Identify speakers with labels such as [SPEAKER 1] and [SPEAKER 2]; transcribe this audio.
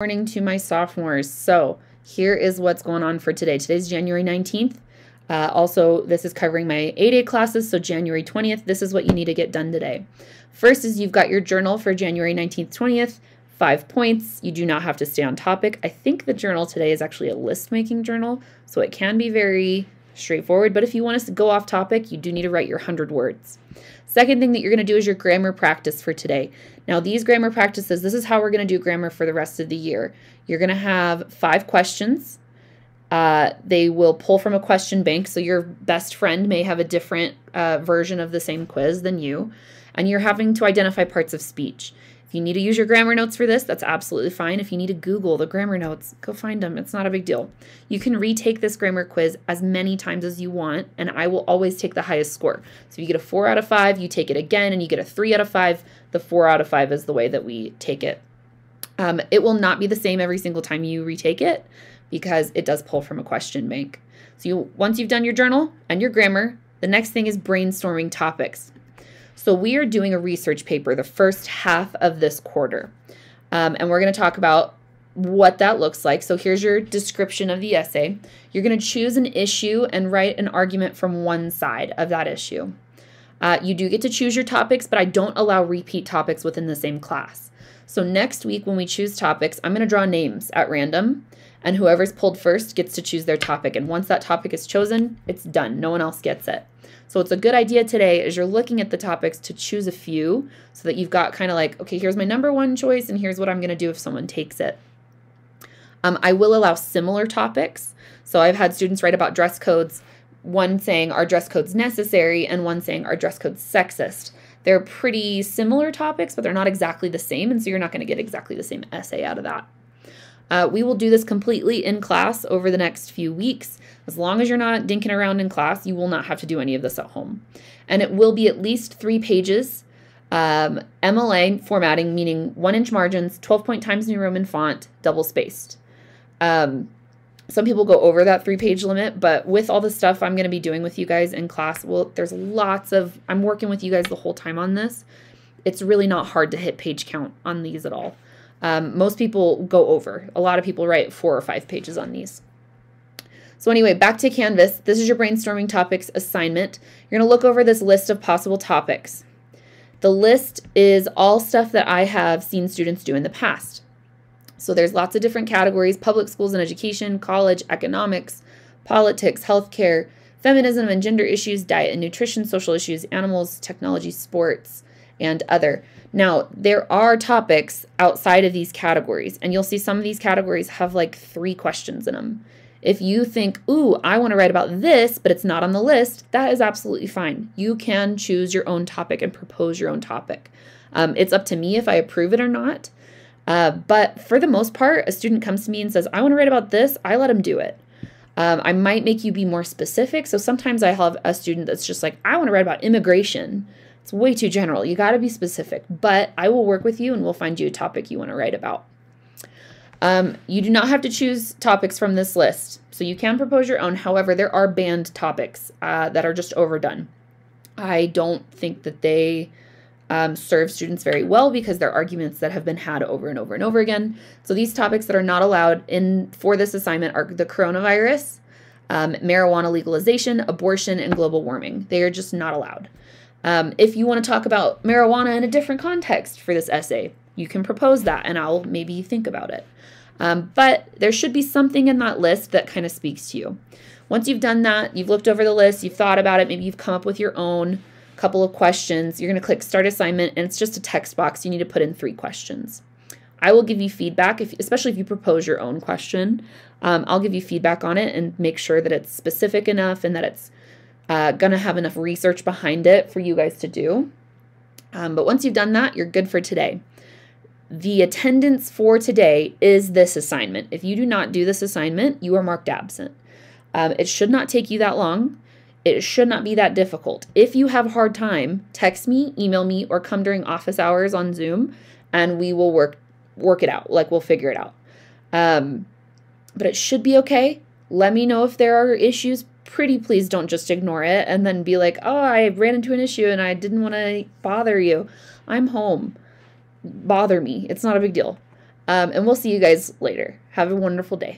[SPEAKER 1] Morning to my sophomores. So here is what's going on for today. Today's January 19th. Also, this is covering my 8A classes, so January 20th. This is what you need to get done today. First is you've got your journal for January 19th, 20th, 5 points. You do not have to stay on topic. I think the journal today is actually a list-making journal, so it can be very straightforward, but if you want us to go off topic, you do need to write your 100 words. Second thing that you're going to do is your grammar practice for today. Now, these grammar practices, this is how we're going to do grammar for the rest of the year. You're going to have 5 questions. They will pull from a question bank, so your best friend may have a different version of the same quiz than you, and you're having to identify parts of speech. If you need to use your grammar notes for this, that's absolutely fine. If you need to Google the grammar notes, go find them. It's not a big deal. You can retake this grammar quiz as many times as you want, and I will always take the highest score. So if you get a 4 out of 5, you take it again, and you get a 3 out of 5. The 4 out of 5 is the way that we take it. It will not be the same every single time you retake it because it does pull from a question bank. So once you've done your journal and your grammar, the next thing is brainstorming topics. So we are doing a research paper the first half of this quarter, and we're going to talk about what that looks like. So here's your description of the essay. You're going to choose an issue and write an argument from one side of that issue. You do get to choose your topics, but I don't allow repeat topics within the same class. So next week when we choose topics, I'm going to draw names at random, and whoever's pulled first gets to choose their topic. And once that topic is chosen, it's done. No one else gets it. So it's a good idea today as you're looking at the topics to choose a few so that you've got kind of like, okay, here's my number one choice and here's what I'm going to do if someone takes it. I will allow similar topics. So I've had students write about dress codes, one saying our dress code's necessary and one saying our dress code's sexist. They're pretty similar topics, but they're not exactly the same, and so you're not going to get exactly the same essay out of that. We will do this completely in class over the next few weeks. As long as you're not dinking around in class, you will not have to do any of this at home. And it will be at least 3 pages. MLA formatting, meaning 1-inch margins, 12-point Times New Roman font, double-spaced. Some people go over that 3-page limit, but with all the stuff I'm going to be doing with you guys in class, well, there's lots of, I'm working with you guys the whole time on this. It's really not hard to hit page count on these at all. Most people go over. A lot of people write 4 or 5 pages on these. So anyway, back to Canvas. This is your brainstorming topics assignment. You're going to look over this list of possible topics. The list is all stuff that I have seen students do in the past. So there's lots of different categories: public schools and education, college, economics, politics, healthcare, feminism and gender issues, diet and nutrition, social issues, animals, technology, sports, and other. Now, there are topics outside of these categories, and you'll see some of these categories have like 3 questions in them. If you think, ooh, I want to write about this, but it's not on the list, that is absolutely fine. You can choose your own topic and propose your own topic. It's up to me if I approve it or not. But for the most part, a student comes to me and says, I want to write about this, I let them do it. I might make you be more specific. So sometimes I have a student that's just like, I want to write about immigration. It's way too general. You got to be specific, but I will work with you and we'll find you a topic you want to write about. You do not have to choose topics from this list, so you can propose your own. However, there are banned topics that are just overdone. I don't think that they serve students very well because they're arguments that have been had over and over and over again. So these topics that are not allowed for this assignment are the coronavirus, marijuana legalization, abortion, and global warming. They are just not allowed. If you want to talk about marijuana in a different context for this essay, you can propose that and I'll maybe think about it. But there should be something in that list that kind of speaks to you. Once you've done that, you've looked over the list, you've thought about it, maybe you've come up with your own couple of questions, you're going to click Start Assignment, and it's just a text box. You need to put in 3 questions. I will give you feedback, especially if you propose your own question. I'll give you feedback on it and make sure that it's specific enough and that it's going to have enough research behind it for you guys to do. But once you've done that, you're good for today. The attendance for today is this assignment. If you do not do this assignment, you are marked absent. It should not take you that long. It should not be that difficult. If you have a hard time, text me, email me, or come during office hours on Zoom, and we will work it out. Like, we'll figure it out. But it should be okay. Let me know if there are issues. Pretty please don't just ignore it and then be like, oh, I ran into an issue and I didn't want to bother you. I'm home. Bother me. It's not a big deal. And we'll see you guys later. Have a wonderful day.